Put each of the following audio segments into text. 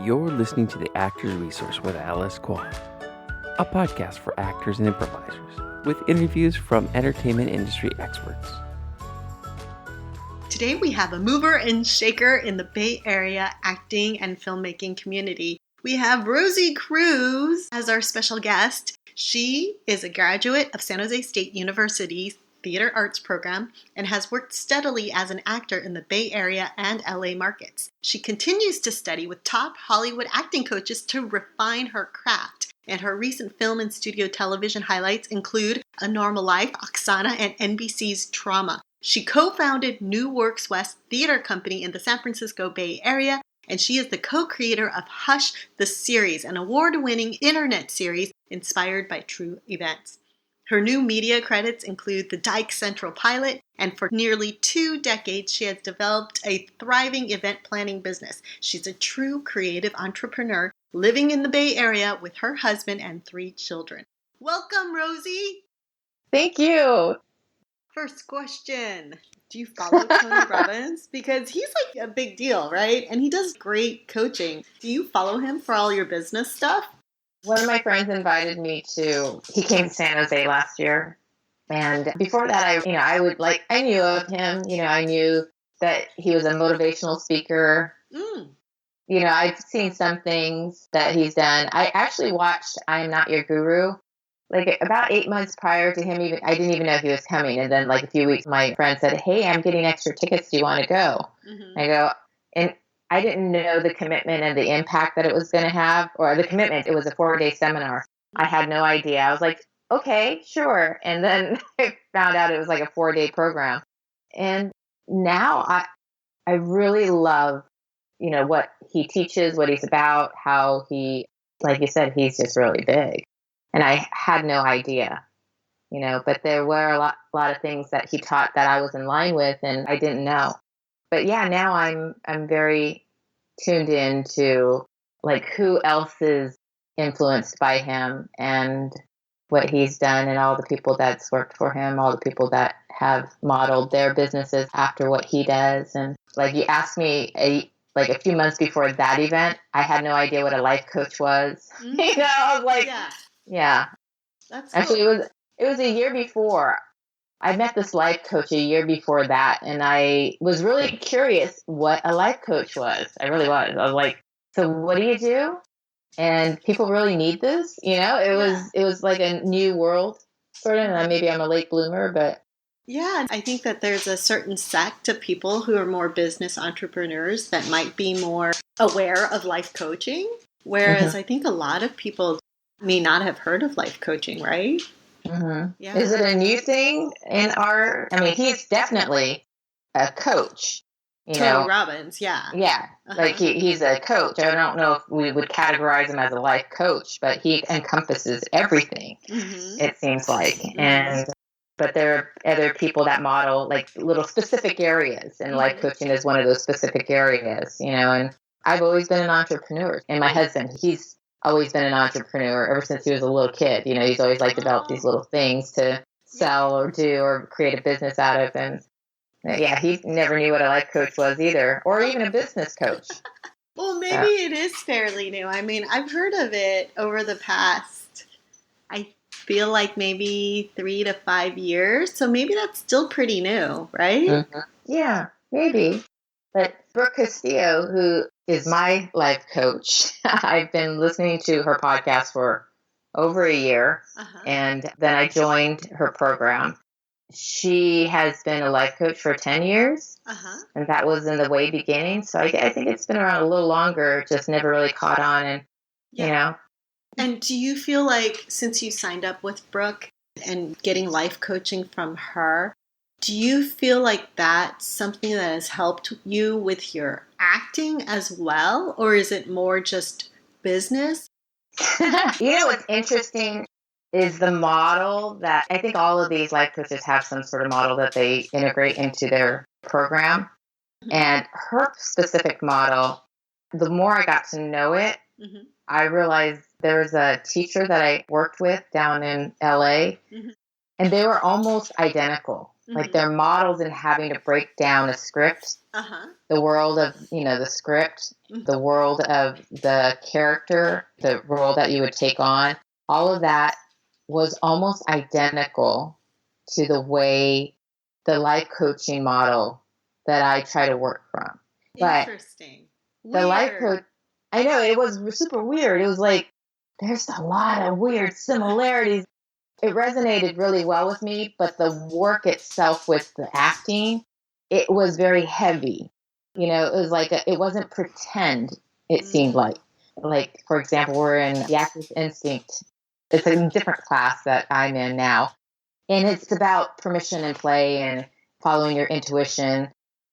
You're listening to the Actors Resource with Alice Kwong, a podcast for actors and improvisers, with interviews from entertainment industry experts. Today we have a mover and shaker in the Bay Area acting and filmmaking community. We have Rosie Cruz as our special guest. She is a graduate of San Jose State University's Theater Arts program and has worked steadily as an actor in the Bay Area and LA markets. She continues to study with top Hollywood acting coaches to refine her craft, and her recent film and studio television highlights include A Normal Life, Oksana, and NBC's Trauma. She co-founded New Works West Theater Company in the San Francisco Bay Area, and she is the co-creator of Hush, the series, an award-winning internet series inspired by true events. Her new media credits include the Dyke Central Pilot, and for nearly 2 decades, she has developed a thriving event planning business. She's a true creative entrepreneur living in the Bay Area with her husband and 3 children. Welcome, Rosie! Thank you! First question, do you follow Tony Robbins? Because he's like a big deal, right? And he does great coaching. Do you follow him for all your business stuff? One of my friends invited me he came to San Jose last year. And before that, I knew of him. I knew that he was a motivational speaker. I've seen some things that he's done. I actually watched I Am Not Your Guru. Like about 8 months prior to him, I didn't even know he was coming. And then like a few weeks, my friend said, "Hey, I'm getting extra tickets. Do you want to go?" Mm-hmm. I go, and I didn't know the commitment and the impact that it was going to have, or the commitment. It was a 4-day seminar. I had no idea. I was like, okay, sure. And then I found out it was like a 4-day program. And now I really love, what he teaches, what he's about, how he, like you said, he's just really big. And I had no idea, but there were a lot of things that he taught that I was in line with and I didn't know. But yeah, now I'm very tuned into like who else is influenced by him and what he's done and all the people that's worked for him, all the people that have modeled their businesses after what he does. And like you asked me a few months before that event, I had no idea what a life coach was. Mm-hmm. I was like, yeah. That's cool. Actually, it was a year before. I met this life coach a year before that, and I was really curious what a life coach was. I really was. I was like, so what do you do? And people really need this? It was like a new world sort of, and maybe I'm a late bloomer, but. Yeah, I think that there's a certain sect of people who are more business entrepreneurs that might be more aware of life coaching, whereas I think a lot of people may not have heard of life coaching, right? Mm-hmm. Yeah. Is it a new thing in he's definitely a coach. Tony Robbins, yeah. Yeah, like he's a coach. I don't know if we would categorize him as a life coach, but he encompasses everything, it seems like. Mm-hmm. But there are other people that model like little specific areas, and life coaching is one of those specific areas, and I've always been an entrepreneur. And my husband, he's always been an entrepreneur ever since he was a little kid. He's always like developed these little things to sell or do or create a business out of. And yeah, he never knew what a life coach was either, or even a business coach. Well, maybe it is fairly new. I mean, I've heard of it over the past, I feel like maybe 3 to 5 years. So maybe that's still pretty new, right? Mm-hmm. Yeah, maybe. But Brooke Castillo, who is my life coach, I've been listening to her podcast for over a year, and then I joined her program. She has been a life coach for 10 years, and that was in the way beginning. So I think it's been around a little longer, just never really caught on, and. And do you feel like since you signed up with Brooke and getting life coaching from her, do you feel like that's something that has helped you with your acting as well? Or is it more just business? What's interesting is the model that I think all of these life coaches have some sort of model that they integrate into their program. And her specific model, the more I got to know it, I realized there's a teacher that I worked with down in LA, and they were almost identical. Like they're models in having to break down a script, the world of, the script, the world of the character, the role that you would take on. All of that was almost identical to the way the life coaching model that I try to work from. But interesting. The life coach, I know, it was super weird. It was like, there's a lot of weird similarities. It resonated really well with me, but the work itself with the acting, it was very heavy. It was like, it wasn't pretend, it seemed like. Like, for example, we're in the Actor's Instinct. It's a different class that I'm in now. And it's about permission and play and following your intuition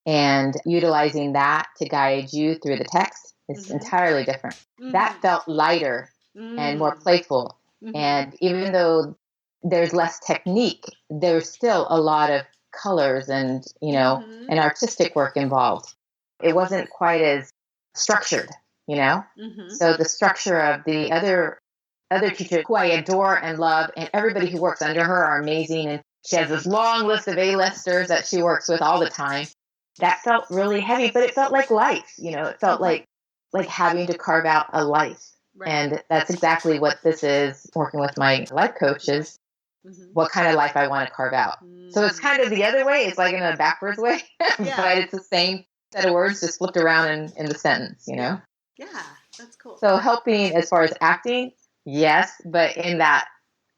and utilizing that to guide you through the text. It's entirely different. That felt lighter and more playful. And even though there's less technique, there's still a lot of colors and, and artistic work involved. It wasn't quite as structured, So the structure of the other teacher who I adore and love, and everybody who works under her are amazing. And she has this long list of A-listers that she works with all the time. That felt really heavy, but it felt like life. It felt like having to carve out a life. Right. And that's exactly what this is, working with my life coaches, what kind of life I want to carve out. So it's kind of the other way. It's like in a backwards way, but it's the same set of words just flipped around in the sentence, Yeah, that's cool. So helping as far as acting, yes, but in that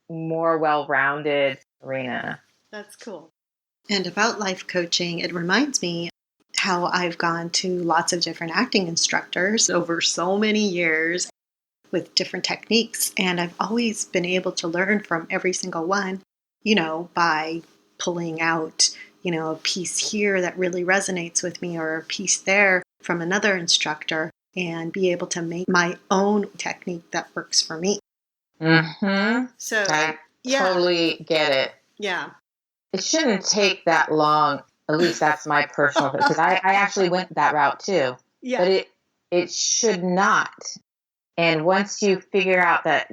more well-rounded arena. That's cool. And about life coaching, it reminds me how I've gone to lots of different acting instructors over so many years with different techniques. And I've always been able to learn from every single one, by pulling out, a piece here that really resonates with me or a piece there from another instructor and be able to make my own technique that works for me. So I totally get it. Yeah. It shouldn't take that long. At least that's my personal, because I actually went that route too. Yeah. But it should not. And once you figure out that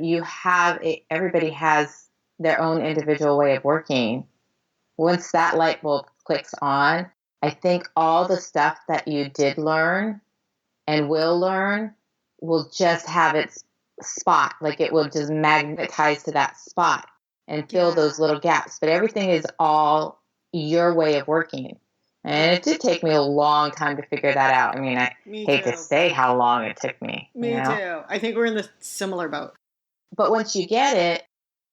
everybody has their own individual way of working, once that light bulb clicks on, I think all the stuff that you did learn and will learn will just have its spot. Like it will just magnetize to that spot and fill those little gaps. But everything is all your way of working. And it did take me a long time to figure that out. I mean, I hate to say how long it took me. Me too. I think we're in the similar boat. But once you get it,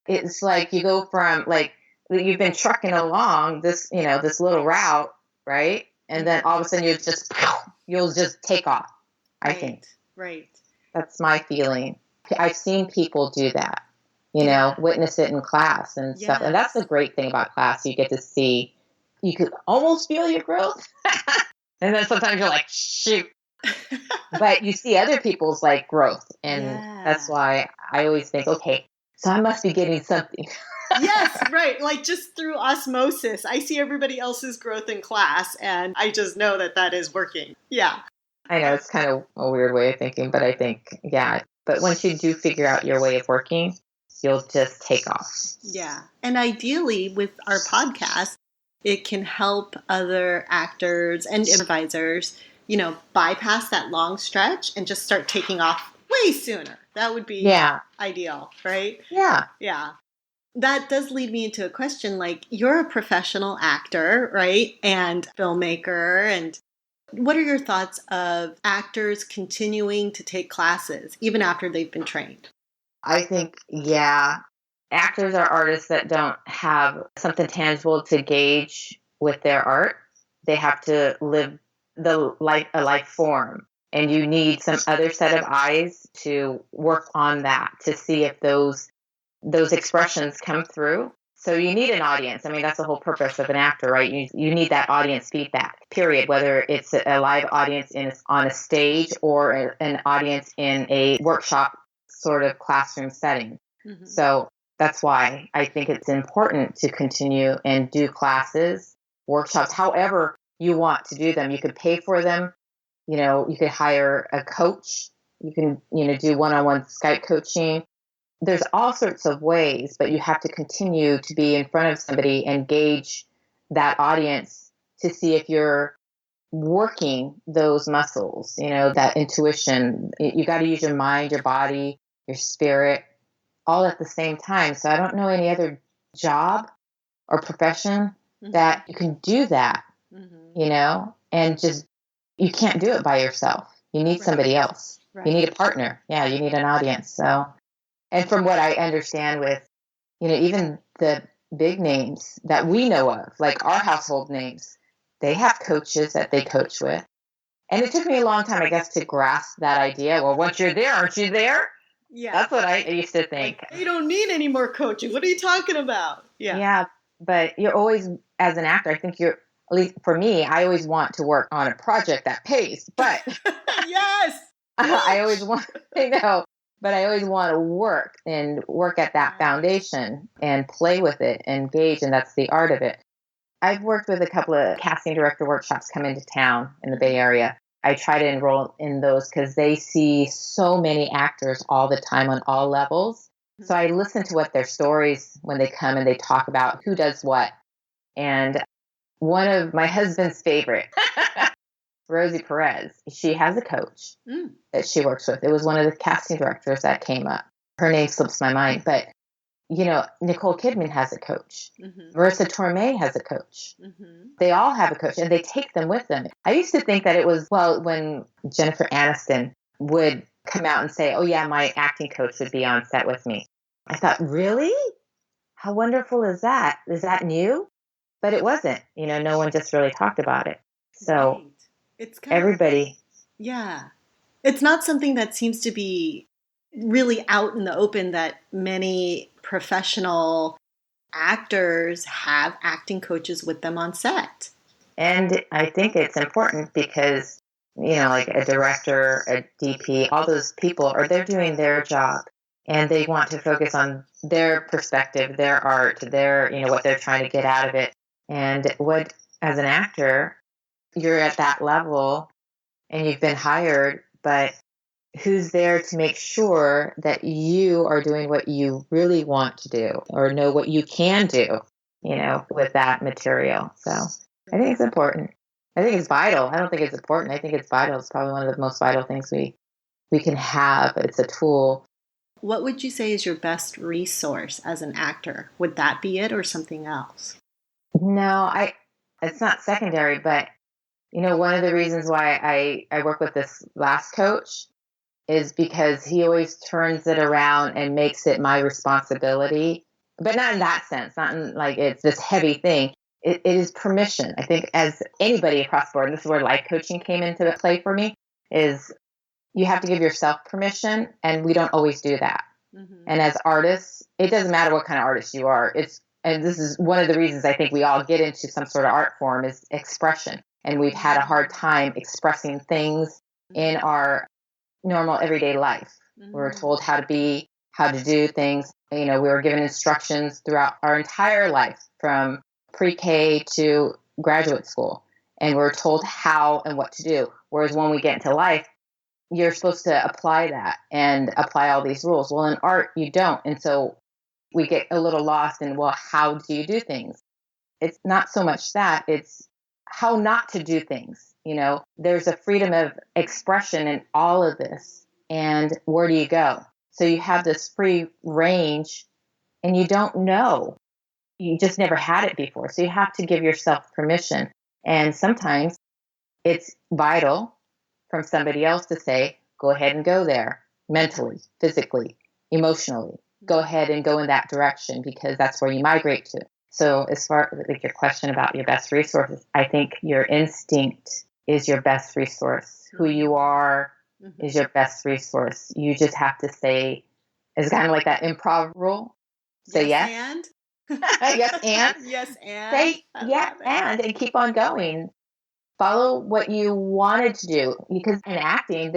it's like you go from like, you've been trucking along this, this little route, right? And then all of a sudden you'll just take off, I think. Right. That's my feeling. I've seen people do that, witness it in class and stuff. And that's the great thing about class. You get to see, you could almost feel your growth. And then sometimes you're like, shoot. But you see other people's like growth. And that's why I always think, okay, so I must be getting something. Yes, right. Like just through osmosis, I see everybody else's growth in class and I just know that is working. Yeah. I know it's kind of a weird way of thinking, but I think, but once you do figure out your way of working, you'll just take off. Yeah. And ideally with our podcast, it can help other actors and improvisers, bypass that long stretch and just start taking off way sooner. That would be ideal, right? Yeah. Yeah. That does lead me into a question, like you're a professional actor, right? And filmmaker. And what are your thoughts of actors continuing to take classes even after they've been trained? I think, actors are artists that don't have something tangible to gauge with their art. They have to live a life form. And you need some other set of eyes to work on that, to see if those expressions come through. So you need an audience. I mean, that's the whole purpose of an actor, right? You need that audience feedback, period, whether it's a live audience on a stage or an audience in a workshop sort of classroom setting. Mm-hmm. So that's why I think it's important to continue and do classes, workshops, however you want to do them. You could pay for them. You could hire a coach. You can, do one-on-one Skype coaching. There's all sorts of ways, but you have to continue to be in front of somebody and gauge that audience to see if you're working those muscles, that intuition. You got to use your mind, your body, your spirit, all at the same time. So I don't know any other job or profession that you can do that, and just, you can't do it by yourself. You need somebody else. Right. You need a partner. Yeah, you need an audience. So, and from what I understand with, even the big names that we know of, like our household names, they have coaches that they coach with. And it took me a long time, I guess, to grasp that idea. Well, once you're there, aren't you there? Yeah. That's what I used to think. Like, you don't need any more coaching. What are you talking about? Yeah. Yeah, but you're always, as an actor, I think you're, at least for me, I always want to work on a project that pays. But yes, I always want, but I always want to work at that foundation and play with it, engage, and that's the art of it. I've worked with a couple of casting director workshops come into town in the Bay Area. I try to enroll in those because they see so many actors all the time on all levels. So I listen to what their stories when they come and they talk about who does what. And one of my husband's favorite, Rosie Perez, she has a coach that she works with. It was one of the casting directors that came up. Her name slips my mind, but Nicole Kidman has a coach. Marissa Tomei has a coach. They all have a coach, and they take them with them. I used to think that it was, when Jennifer Aniston would come out and say, oh yeah, my acting coach would be on set with me. I thought, really? How wonderful is that? Is that new? But it wasn't. No one just really talked about it. So it's kind everybody. Yeah. It's not something that seems to be really out in the open, that many professional actors have acting coaches with them on set. And I think it's important because, like a director, a DP, all those people they're doing their job and they want to focus on their perspective, their art, their, what they're trying to get out of it. And as an actor, you're at that level and you've been hired, but who's there to make sure that you are doing what you really want to do or know what you can do, with that material. So I think it's important. I think it's vital. I don't think it's important. I think it's vital. It's probably one of the most vital things we can have. It's a tool. What would you say is your best resource as an actor? Would that be it or something else? No, it's not secondary, but one of the reasons why I work with this last coach is because he always turns it around and makes it my responsibility, but not in that sense, not in like it's this heavy thing. It is permission. I think as anybody across the board, and this is where life coaching came into play for me, is you have to give yourself permission, and we don't always do that. And as artists, it doesn't matter what kind of artist you are. And this is one of the reasons I think we all get into some sort of art form is expression. And we've had a hard time expressing things in our normal everyday life. We were told how to be, how to do things. We were given instructions throughout our entire life from pre-K to graduate school. And we're told how and what to do. Whereas when we get into life, you're supposed to apply that and apply all these rules. Well, in art, you don't. And so we get a little lost in, well, how do you do things? It's not so much that, it's how not to do things. There's a freedom of expression in all of this. And where do you go? So you have this free range and you don't know. You just never had it before. So you have to give yourself permission. And sometimes it's vital from somebody else to say, go ahead and go there mentally, physically, emotionally. Go ahead and go in that direction because that's where you migrate to. So as far as your question about your best resources, I think your instinct is your best resource. Who you are is your best resource. You just have to say, it's kind of like that improv rule. Say yes. And? Yes, and. Yes, and. Say yeah, and keep on going. Follow what you wanted to do. Because in acting,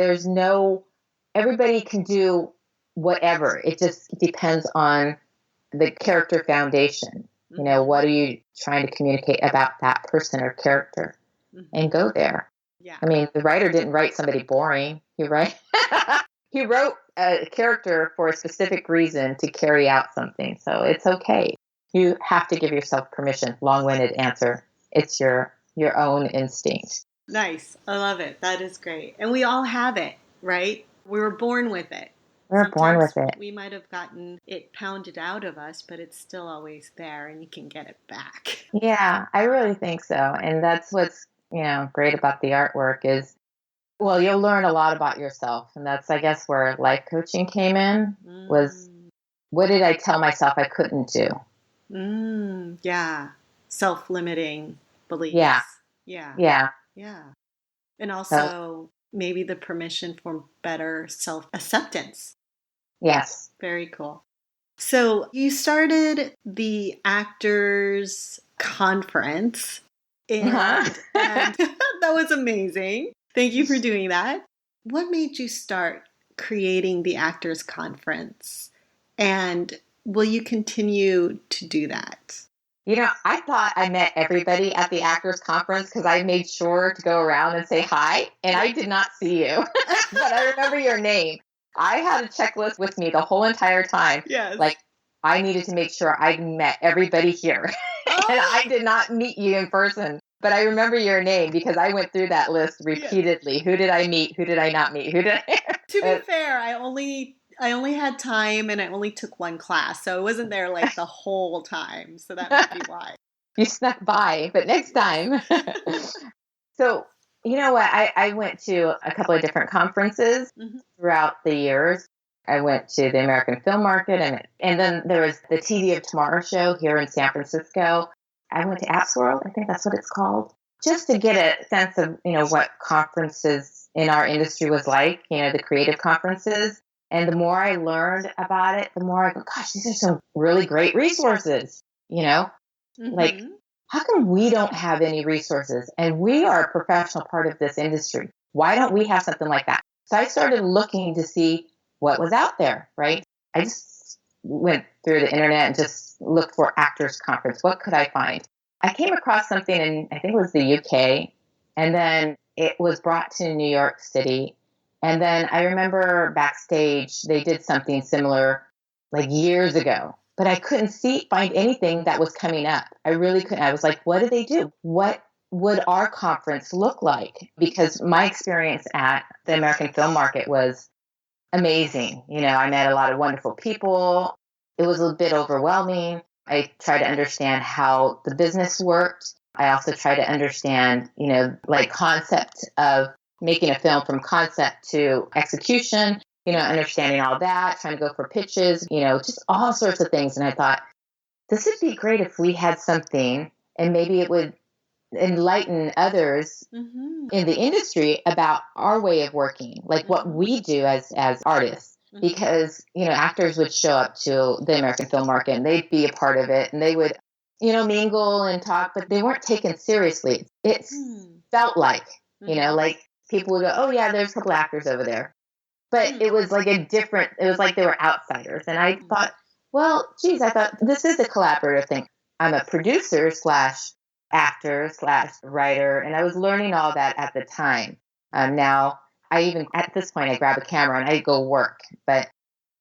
everybody can do whatever. It just depends on the character foundation. What are you trying to communicate about that person or character? And go there. Yeah. I mean, the writer didn't write somebody boring. He wrote a character for a specific reason to carry out something. So it's okay. You have to give yourself permission. Long-winded answer. It's your own instinct. Nice. I love it. That is great. And we all have it, right? We were born with it. We're born with it. We might have gotten it pounded out of us, but it's still always there and you can get it back. Yeah, I really think so. And that's what's, great about the artwork is, well, you'll learn a lot about yourself. And that's, I guess, where life coaching came in, was what did I tell myself I couldn't do? Yeah. Self-limiting beliefs. Yeah. Yeah. Yeah. Yeah. And also maybe the permission for better self-acceptance. Yes. Very cool. So you started the Actors Conference, and that was amazing. Thank you for doing that. What made you start creating the Actors Conference? And will you continue to do that? I thought I met everybody at the Actors Conference because I made sure to go around and say hi, and I did not see you. But I remember your name. I had a checklist with me the whole entire time. Yes. Like, I needed to make sure I met everybody here. And I did not meet you in person. But I remember your name because I went through that list repeatedly. Yes. Who did I meet? Who did I not meet? To be fair, I only had time and I only took one class. So I wasn't there like the whole time. So that might be why. You snuck by, but next time. So, you know what? I went to a couple of different conferences throughout the years. I went to the American Film Market, and then there was the TV of Tomorrow show here in San Francisco. I went to Apps World, I think that's what it's called, just to get a sense of, what conferences in our industry was like, the creative conferences. And the more I learned about it, the more I go, gosh, these are some really great resources, Like, how come we don't have any resources? And we are a professional part of this industry. Why don't we have something like that? So I started looking to see what was out there, right? I just went through the internet and just looked for Actors Conference. What could I find? I came across something in, I think it was the UK, and then it was brought to New York City. And then I remember backstage, they did something similar like years ago, but I couldn't find anything that was coming up. I really couldn't. I was like, what did they do? What would our conference look like? Because my experience at the American Film Market was amazing. I met a lot of wonderful people. It was a bit overwhelming. I tried to understand how the business worked. I also tried to understand, concept of making a film from concept to execution, understanding all that, trying to go for pitches, just all sorts of things. And I thought, this would be great if we had something, and maybe it would enlighten others in the industry about our way of working, like what we do as artists. Because, actors would show up to the American Film Market and they'd be a part of it, and they would, mingle and talk, but they weren't taken seriously. It felt like, like people would go, oh yeah, there's a couple actors over there. But it was like it was like they were outsiders. And I thought, well, geez, I thought this is a collaborative thing. I'm a producer / actor / writer, and I was learning all that at the time. Now, at this point, I grab a camera and I go work, but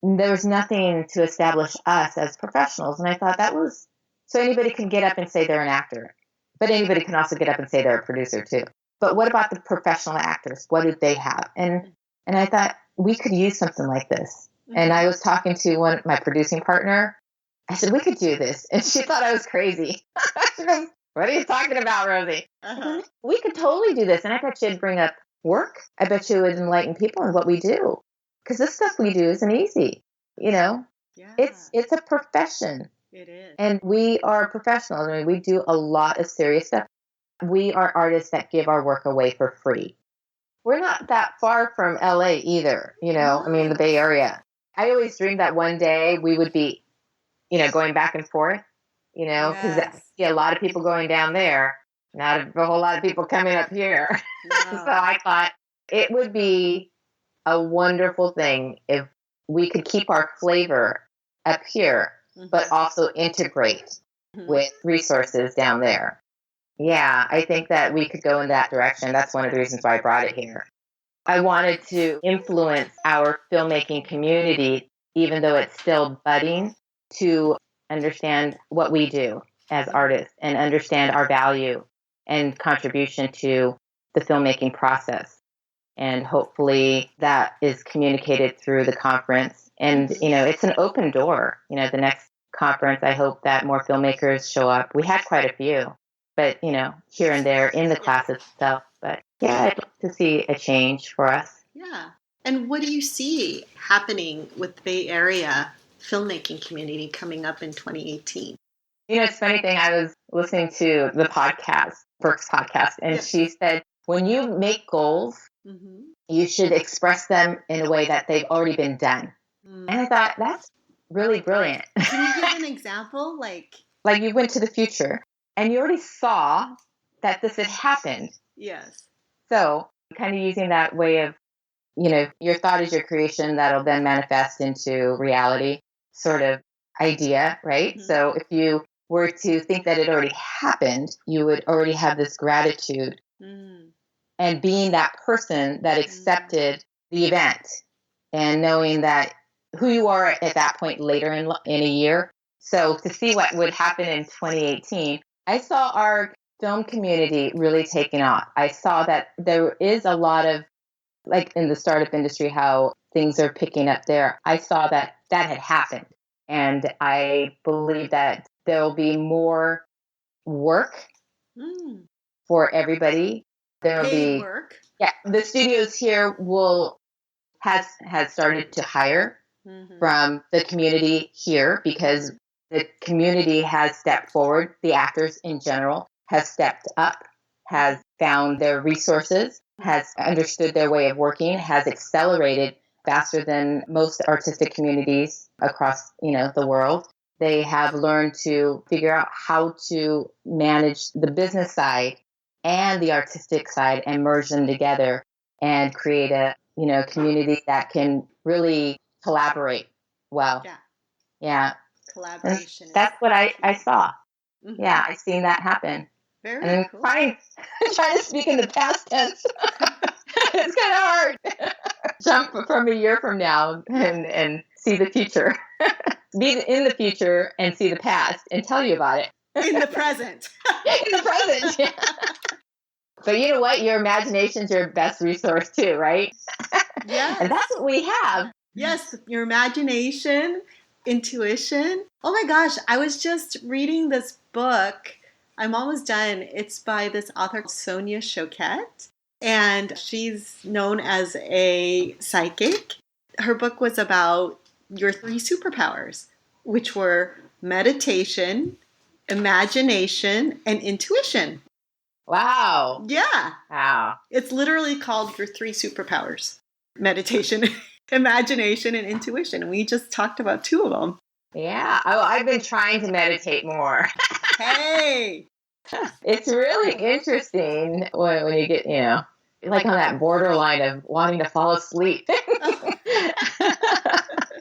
there was nothing to establish us as professionals. And I thought so anybody can get up and say they're an actor, but anybody can also get up and say they're a producer too. But what about the professional actors? What did they have? And I thought we could use something like this. And I was talking to my producing partner. I said, we could do this. And she thought I was crazy. She goes, what are you talking about, Rosie? We could totally do this. And I bet she'd bring up work. I bet you it would enlighten people in what we do. Because this stuff we do isn't easy. Yeah. It's a profession. It is. And we are professionals. I mean, we do a lot of serious stuff. We are artists that give our work away for free. We're not that far from LA either, the Bay Area. I always dreamed that one day we would be, going back and forth, because I see a lot of people going down there, not a whole lot of people coming up here. No. So I thought it would be a wonderful thing if we could keep our flavor up here, but also integrate with resources down there. Yeah, I think that we could go in that direction. That's one of the reasons why I brought it here. I wanted to influence our filmmaking community, even though it's still budding, to understand what we do as artists and understand our value and contribution to the filmmaking process. And hopefully that is communicated through the conference. And, it's an open door. The next conference, I hope that more filmmakers show up. We had quite a few, but, here and there in the class itself. But yeah, I'd like to see a change for us. Yeah. And what do you see happening with the Bay Area filmmaking community coming up in 2018? It's a funny thing. I was listening to the podcast, Brooke's podcast, and she said, when you make goals, you should express them in a way that they've already been done. And I thought, that's really brilliant. Can you give an example? Like you went to the future and you already saw that this had happened. Yes. So kind of using that way of, your thought is your creation that'll then manifest into reality sort of idea, right? So if you were to think that it already happened, you would already have this gratitude and being that person that accepted the event and knowing that who you are at that point later in a year. So to see what would happen in 2018, I saw our film community really taking off. I saw that there is a lot of, like in the startup industry, how things are picking up there. I saw that had happened. And I believe that there will be more work for everybody. There will be work. Yeah, the studios here has started to hire from the community here because the community has stepped forward. The actors in general have stepped up, has found their resources, has understood their way of working, has accelerated faster than most artistic communities across, the world. They have learned to figure out how to manage the business side and the artistic side and merge them together and create a, community that can really collaborate well. Yeah. Collaboration. And that's what I saw. Yeah, I seen that happen. Very cool. trying to speak in the past tense. It's kind of hard. Jump from a year from now and see the future. Be in the future and see the past and tell you about it. In the present. In the present, yeah. But you know what? Your imagination's your best resource too, right? Yeah. And that's what we have. Yes, your imagination, intuition. Oh my gosh, I was just reading this book. I'm almost done. It's by this author, Sonia Choquette, and she's known as a psychic. Her book was about your 3 superpowers, which were meditation, imagination, and intuition. Wow. Yeah. Wow. It's literally called your 3 superpowers. Meditation, imagination, and intuition. And we just talked about 2 of them. Yeah. Oh, I've been trying to meditate more. Hey. It's really interesting when you get, like on that borderline of wanting to fall asleep.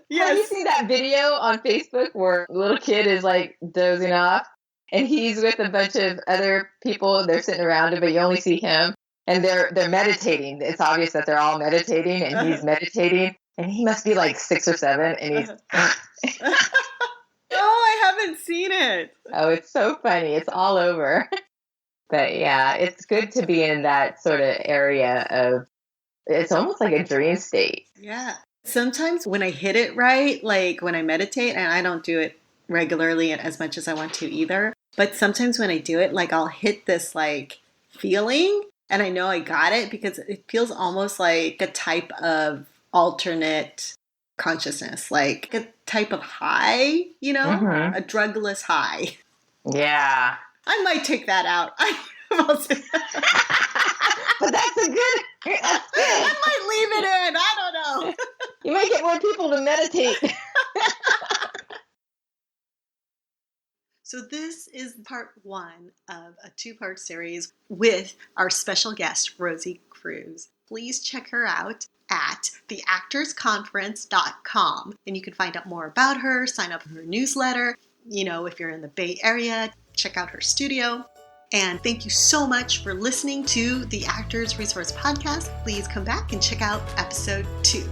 Yes. Have you seen that video on Facebook where a little kid is like dozing off and he's with a bunch of other people? They're sitting around him, but you only see him. And they're meditating. It's obvious that they're all meditating, and he's meditating. And he must be like 6 or 7, and he's... Oh, I haven't seen it. Oh, it's so funny. It's all over. But yeah, it's good to be in that sort of area of... It's almost like a dream state. Yeah. Sometimes when I hit it right, like when I meditate, and I don't do it regularly and as much as I want to either, but sometimes when I do it, like I'll hit this like feeling, and I know I got it because it feels almost like a type of alternate consciousness, like a type of high, a drugless high. Yeah. I might take that out. But that's a good... I might leave it in. I don't know. You might get more people to meditate. So this is part 1 of a 2-part series with our special guest, Rosie Cruz. Please check her out at theactorsconference.com, and you can find out more about her, sign up for her newsletter. If you're in the Bay Area, check out her studio. And thank you so much for listening to the Actors Resource Podcast. Please come back and check out episode 2.